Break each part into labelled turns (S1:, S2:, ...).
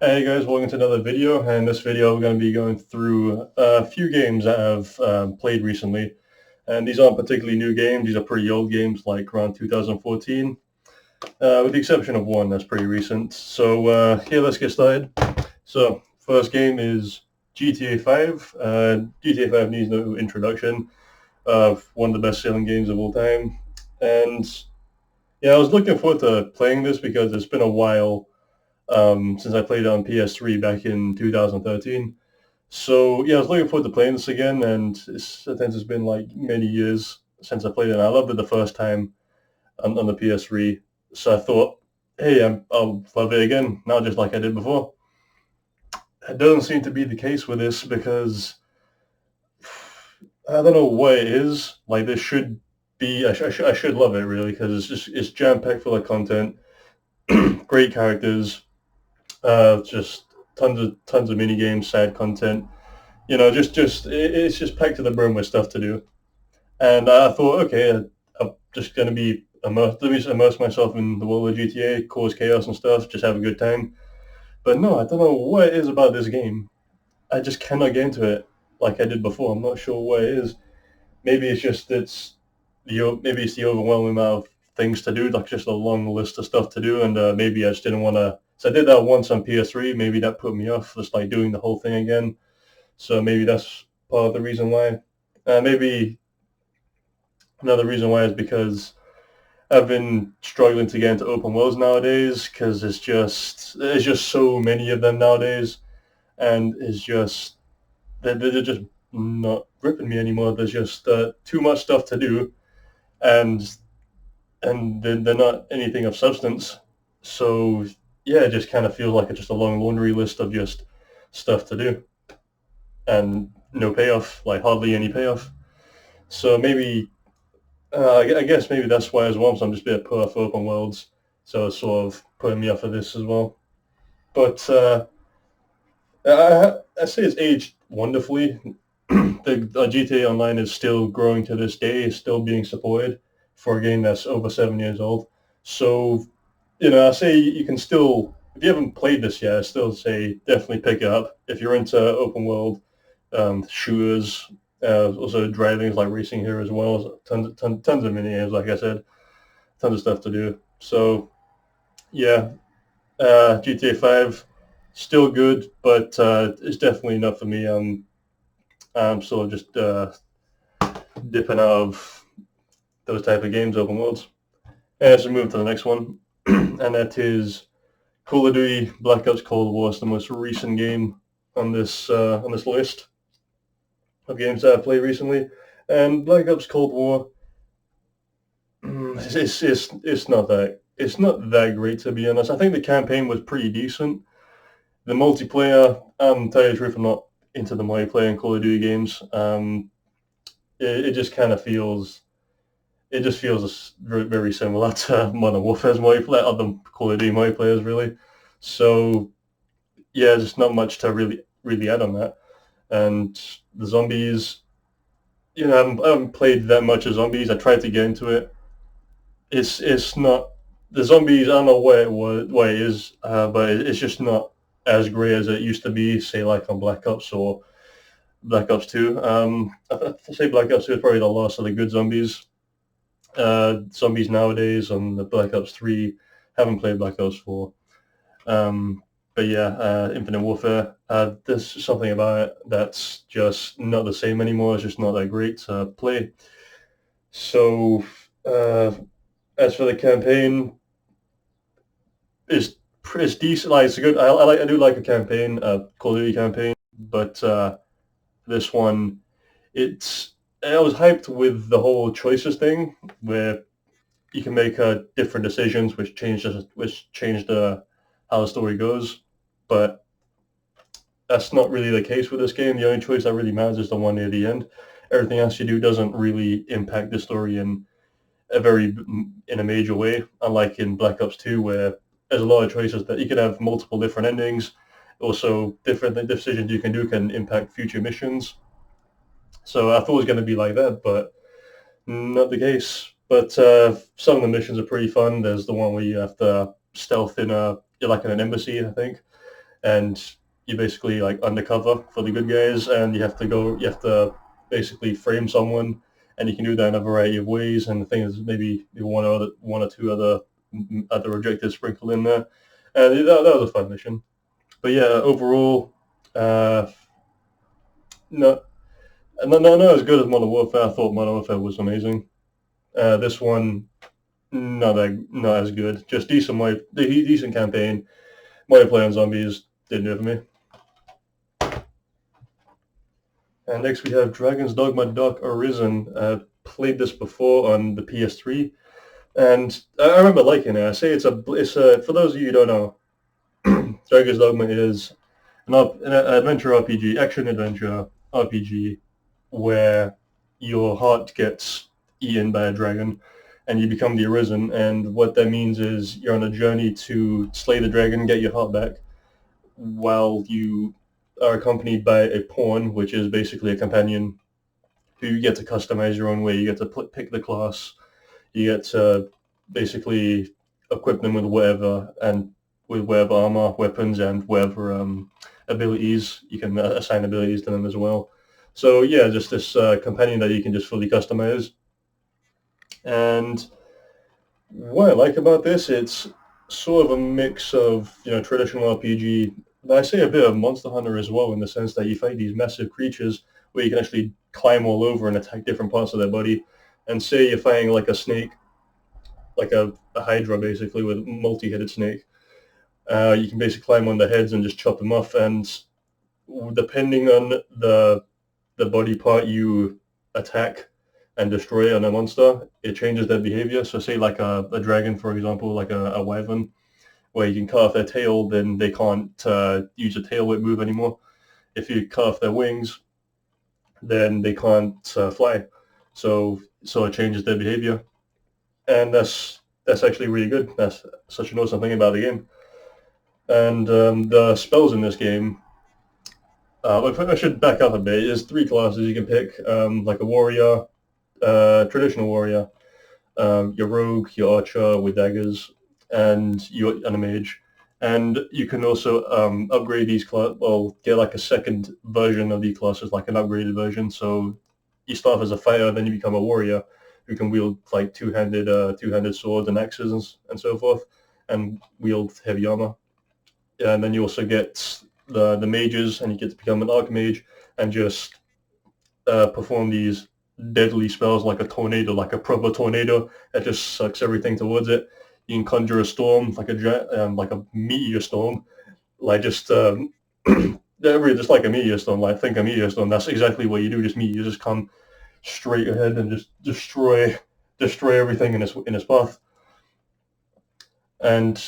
S1: Hey guys, welcome to another video. And in this video, we're going to be going through a few games that I've played recently. And these aren't particularly new games. These are pretty old games, like around 2014, with the exception of one that's pretty recent. So here, let's get started. So first game is GTA 5. GTA 5 needs no introduction. One of the best-selling games of all time. And yeah, I was looking forward to playing this because it's been a while since I played it on PS3 back in 2013. So yeah, I was looking forward to playing this again, and it's been like many years since I played it. And I loved it the first time on the PS3, so I thought, hey, I'll love it again now, just like I did before. It doesn't seem to be the case with this because I don't know what it is. Like this should be, I should love it really because it's jam packed full of content, great characters, just tons of mini games, side content. It's just packed to the brim with stuff to do. And I thought, okay, I'm just gonna be immersed. Let me just immerse myself in the world of GTA, cause chaos and stuff, just have a good time. But no, I don't know what it is about this game. I just cannot get into it like I did before. I'm not sure what it is. Maybe maybe it's the overwhelming amount of things to do, like just a long list of stuff to do, and maybe I just didn't want to. So I did that once on PS3. Maybe that put me off, just like doing the whole thing again. So maybe that's part of the reason why. Maybe another reason why is because I've been struggling to get into open worlds nowadays because there's just so many of them nowadays, and it's just they're just not gripping me anymore. There's just too much stuff to do, and they're not anything of substance. So yeah, it just kind of feels like it's just a long laundry list of just stuff to do and no payoff, like hardly any payoff. So maybe I guess maybe that's why as well. So I'm just a bit put off open worlds, so it's sort of putting me off of this as well. But I say it's aged wonderfully. The GTA Online is still growing to this day, is still being supported for a game that's over 7 years old. So, I say you can still, if you haven't played this yet, I still say definitely pick it up. If you're into open world shooters, also driving, like racing here as well, tons of mini games, like I said, tons of stuff to do. So, yeah, GTA 5, still good, but it's definitely not for me. I'm sort of just dipping out of those type of games, open worlds. And let's move to the next one, and that is Call of Duty Black Ops Cold War. It's the most recent game on this list of games that I've played recently. And Black Ops Cold War, it's not that great, to be honest. I think the campaign was pretty decent. The multiplayer, tell you the truth, I'm not into the multiplayer in Call of Duty games. It just kind of feels it just feels very, very similar to Modern Warfare's multiplayer, other Call of Duty multiplayers, really. So yeah, just not much to really add on that. And the zombies, I haven't played that much of zombies. I tried to get into it. It's not the zombies. I don't know what it is, but it's just not as great as it used to be. Say like on Black Ops or Black Ops 2. I say Black Ops 2 is probably the last of the good zombies. Zombies nowadays on the Black Ops 3. Haven't played Black Ops 4. But yeah, Infinite Warfare. There's something about it that's just not the same anymore. It's just not that great to play. So uh, as for the campaign, it's it's decent. Like it's a good. I do like a campaign, a Call of Duty campaign, but this one, it's I was hyped with the whole choices thing where you can make different decisions, which change the how the story goes. But that's not really the case with this game. The only choice that really matters is the one near the end. Everything else you do doesn't really impact the story in a major way. Unlike in Black Ops 2, where there's a lot of choices that you can have multiple different endings. Also, different decisions you can do can impact future missions. So I thought it was going to be like that, but not the case. But some of the missions are pretty fun. There's the one where you have to stealth you're like in an embassy, I think, and you basically like undercover for the good guys, and you have to basically frame someone, and you can do that in a variety of ways. And the thing is, maybe one or two other objectives sprinkled in there, and that was a fun mission. But yeah, overall, uh, no, not as good as Modern Warfare. I thought Modern Warfare was amazing. This one, not as good. Just decent campaign. Multiplayer and zombies didn't do it for me. And next we have Dragon's Dogma Dark Arisen. Played this before on the PS3, and I remember liking it. I say it's a for those of you who don't know, Dragon's Dogma is an adventure RPG, action adventure RPG, where your heart gets eaten by a dragon, and you become the Arisen. And what that means is you're on a journey to slay the dragon, get your heart back, while you are accompanied by a pawn, which is basically a companion who you get to customize your own way. You get to pick the class. You get to basically equip them with whatever armor, weapons, and whatever abilities. You can assign abilities to them as well. So yeah, just this companion that you can just fully customize. And what I like about this, it's sort of a mix of traditional RPG, but I say a bit of Monster Hunter as well, in the sense that you fight these massive creatures where you can actually climb all over and attack different parts of their body. And say you're fighting like a snake, like a hydra basically with multi-headed snake. You can basically climb on their heads and just chop them off. And depending on the body part you attack and destroy on a monster, it changes their behavior. So say like a dragon, for example, like a wyvern, where you can cut off their tail, then they can't use a tail whip move anymore. If you cut off their wings, then they can't fly. So it changes their behavior, and that's actually really good. That's such an awesome thing about the game. And the spells in this game, I should back up a bit. There's three classes you can pick, like a warrior, traditional warrior, your rogue, your archer with daggers, and a mage. And you can also upgrade these get like a second version of these classes, like an upgraded version. So you start as a fighter, then you become a warrior who can wield like two-handed swords and axes and so forth, and wield heavy armor. And then you also get the mages, and you get to become an archmage and just perform these deadly spells like a tornado, like a proper tornado that just sucks everything towards it. You can conjure a storm, like a meteor storm, like just just like a meteor storm. Like think a meteor storm. That's exactly what you do. Just meteors just come straight ahead and just destroy everything in its path. And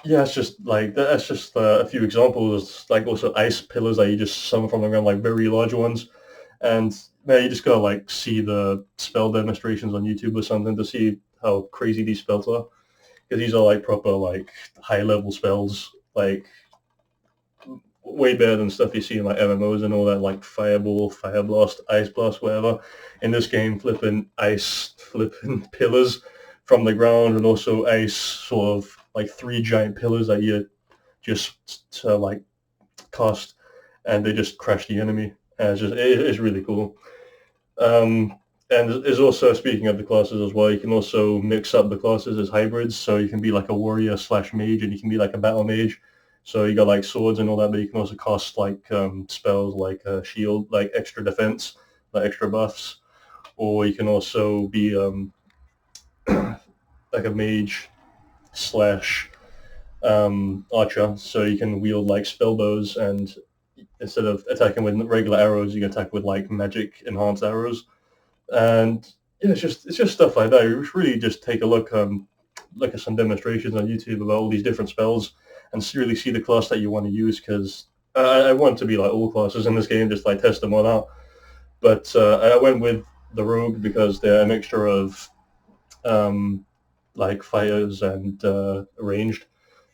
S1: yeah, it's just like that's just a few examples. Like also ice pillars that you just summon from the ground, like very large ones. And man, you just gotta like see the spell demonstrations on YouTube or something to see how crazy these spells are. Because these are like proper like high level spells, like way better than stuff you see in like MMOs and all that, like Fireball, Fire Blast, Ice Blast, whatever. In this game, flipping pillars from the ground, and also ice sort of like three giant pillars that you just like cast, and they just crash the enemy. And it's really cool. And there's also, speaking of the classes as well, you can also mix up the classes as hybrids. So you can be like a warrior / mage, and you can be like a battle mage. So you got like swords and all that, but you can also cast like spells like shield, like extra defense, like extra buffs. Or you can also be like a mage / archer. So you can wield like spell bows, and instead of attacking with regular arrows, you can attack with like magic enhanced arrows. And yeah, it's just stuff like that. You should really just take a look at some demonstrations on YouTube about all these different spells, and really see the class that you want to use. Because I want to be like all classes in this game, just like test them all out. But I went with the rogue because they're a mixture of like fighters and ranged,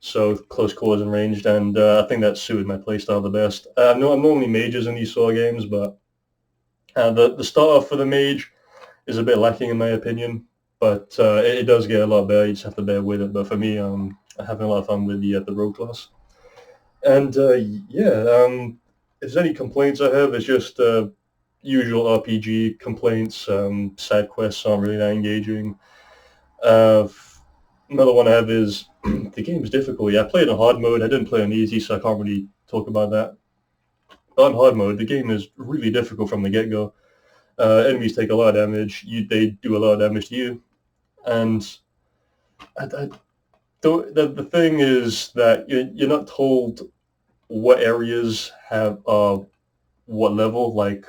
S1: so close quarters and ranged, and I think that suited my playstyle the best. I'm normally mages in these sort of games, but the start off for the mage is a bit lacking in my opinion, but it does get a lot better. You just have to bear with it. But for me, I'm having a lot of fun with the rogue class. And yeah, if there's any complaints I have, it's just usual RPG complaints. Side quests aren't really that engaging. Uh, Another one I have is the game's difficult. Yeah, I played on hard mode. I didn't play on easy, so I can't really talk about that. But on hard mode, the game is really difficult from the get-go. Enemies take a lot of damage. They do a lot of damage to you, and the thing is that you're not told what areas have what level, like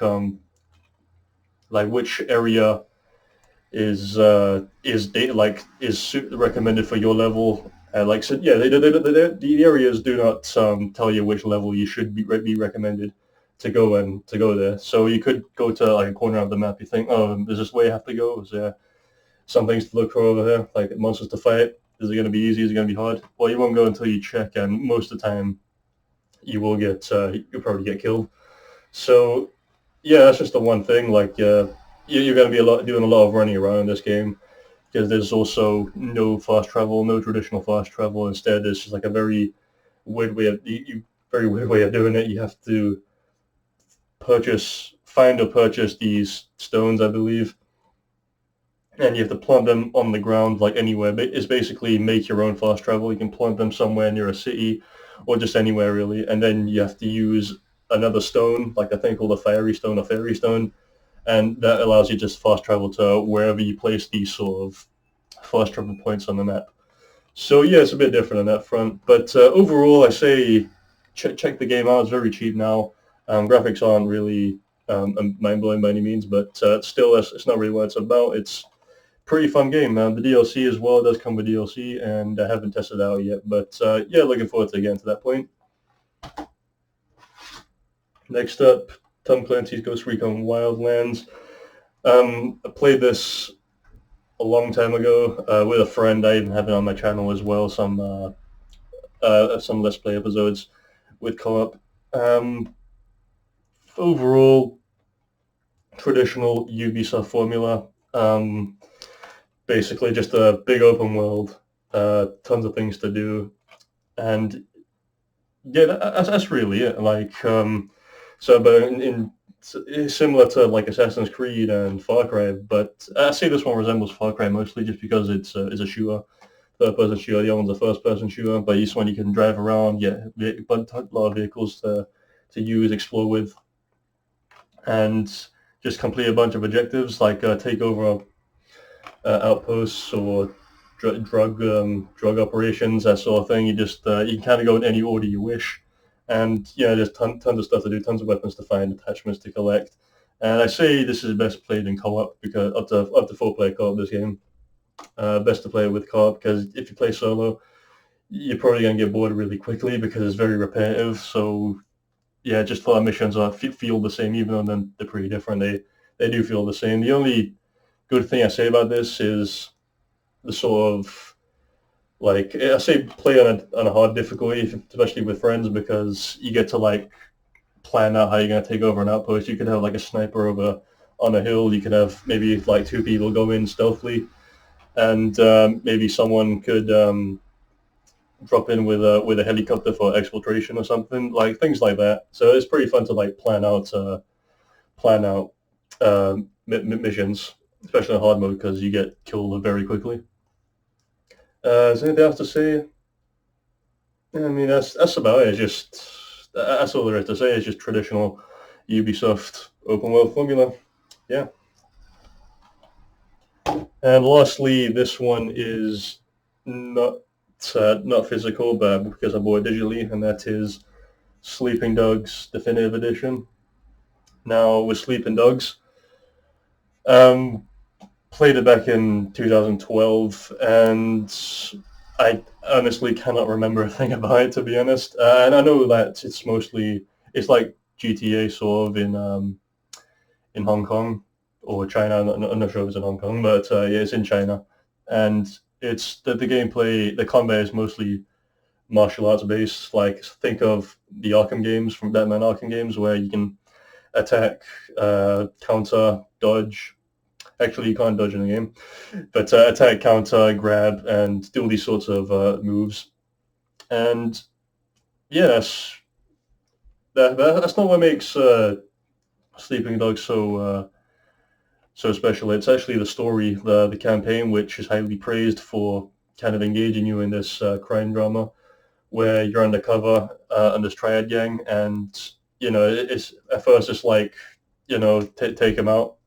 S1: which area is recommended for your level. Like so, yeah, the areas do not tell you which level you should be recommended to go there. So you could go to like a corner of the map. You think, oh, is this way I have to go? Is there some things to look for over there, like monsters to fight? Is it going to be easy? Is it going to be hard? Well, you won't go until you check, and most of the time you'll probably get killed. So yeah, that's just the one thing. Like you're going to be doing a lot of running around in this game because there's also no fast travel, no traditional fast travel. Instead, it's just like a very weird way of very weird way of doing it. You have to find or purchase these stones, I believe, and you have to plant them on the ground like anywhere. It's basically make your own fast travel. You can plant them somewhere near a city or just anywhere really, and then you have to use another stone, like a thing called a fairy stone or fairy stone, and that allows you just fast travel to wherever you place these sort of fast travel points on the map. So yeah, it's a bit different on that front, but overall, I say check the game out. It's very cheap now. Graphics aren't really mind blowing by any means, but still, it's not really what it's about. It's pretty fun game. The DLC as well does come with DLC, and I haven't tested it out yet, but yeah, looking forward to getting to that point. Next up, Tom Clancy's Ghost Recon Wildlands. I played this a long time ago with a friend. I even have it on my channel as well. Some Let's Play episodes with co-op. Overall, traditional Ubisoft formula. Basically, just a big open world, tons of things to do, and yeah, that's really it. But it's similar to like Assassin's Creed and Far Cry, but I say this one resembles Far Cry mostly just because it's a shooter, third-person shooter. The other one's a first-person shooter, but each one you can drive around, but a lot of vehicles to use, explore with, and just complete a bunch of objectives like take over outposts or drug operations, that sort of thing. You can kind of go in any order you wish, and yeah, there's tons of stuff to do, tons of weapons to find, attachments to collect. And I say this is best played in co-op because up to 4-player co-op this game. Best to play it with co-op because if you play solo, you're probably gonna get bored really quickly because it's very repetitive. So yeah, just for our missions feel the same, even though they're pretty different. They do feel the same. The only good thing I say about this is the sort of like I say play on a hard difficulty, especially with friends, because you get to like plan out how you're gonna take over an outpost. You could have like a sniper over on a hill. You could have maybe like two people go in stealthily, and maybe someone could drop in with a helicopter for exfiltration or something, like things like that. So it's pretty fun to like plan out missions, especially in hard mode because you get killed very quickly. Is there anything else to say? I mean, that's about it. It's just that's all there is to say. It's just traditional Ubisoft open world formula. Yeah. And lastly, this one is not not physical, but because I bought it digitally, and that is Sleeping Dogs Definitive Edition. Now with Sleeping Dogs, um, played it back in 2012, and I honestly cannot remember a thing about it, to be honest. And I know that it's like GTA sort of in Hong Kong or China. I'm not sure if it's in Hong Kong, but yeah, it's in China, and it's the gameplay. The combat is mostly martial arts based. Like think of the Arkham games from Batman Arkham games, where you can attack, counter, dodge. Actually, you can't dodge in the game, but attack, counter, grab, and do all these sorts of moves. And yeah, that's not what makes Sleeping Dogs so special. It's actually the story, the campaign, which is highly praised for kind of engaging you in this crime drama where you're undercover on this triad gang, and it's at first it's like take him out,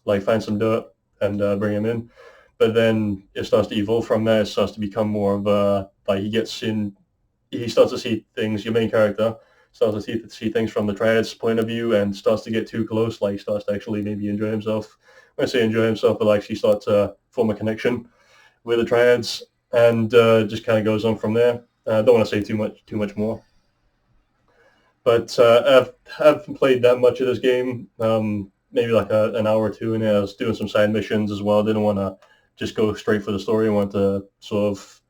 S1: like find some dirt and bring him in, but then it starts to evolve from there. It starts to become more of a like he starts to see things. Your main character starts to see things from the triad's point of view and starts to get too close. Like he starts to actually maybe enjoy himself. When I say enjoy himself, but like he starts to form a connection with the triads, and just kind of goes on from there. I don't want to say too much more, but I haven't played that much of this game. Maybe like an hour or two in it. I was doing some side missions as well. I didn't want to just go straight for the story. I wanted to sort of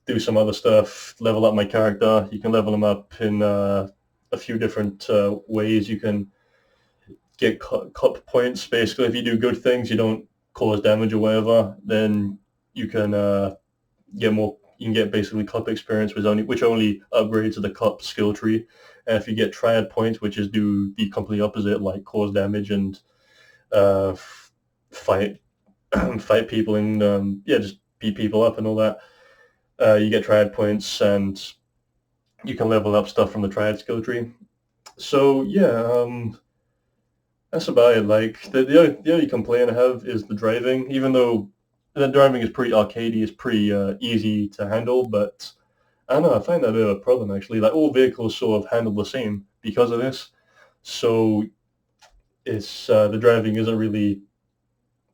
S1: do some other stuff, level up my character. You can level them up in a few different ways. You can get cup points. Basically, if you do good things, you don't cause damage or whatever, then you can get more. You can get basically cup experience, which only upgrades the cup skill tree. And if you get triad points, which is do the complete opposite, like cause damage and uh, fight fight people and just beat people up and all that. You get triad points, and you can level up stuff from the triad skill tree. So yeah, that's about it. Like the only complaint I have is the driving. Even though the driving is pretty arcadey, it's pretty easy to handle, but I don't know. I find that a bit of a problem actually. Like all vehicles sort of handle the same because of this. So it's the driving isn't really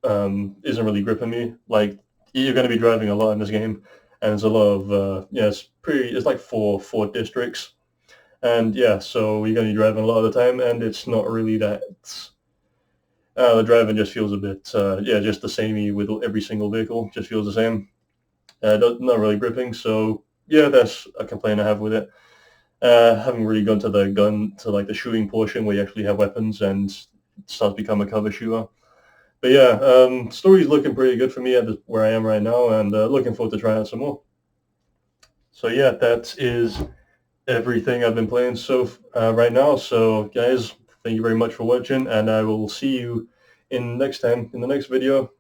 S1: gripping me. Like you're going to be driving a lot in this game, and there's a lot of it's like four districts, and yeah, so you're going to be driving a lot of the time, and it's not really that. The driving just feels a bit just the samey with every single vehicle. Just feels the same. Not really gripping. So yeah, that's a complaint I have with it. Haven't really gone to the shooting portion where you actually have weapons and it starts to become a cover shooter. But yeah, story's looking pretty good for me at where I am right now, and looking forward to trying out some more. So yeah, that is everything I've been playing right now. So guys, thank you very much for watching, and I will see you in the next video.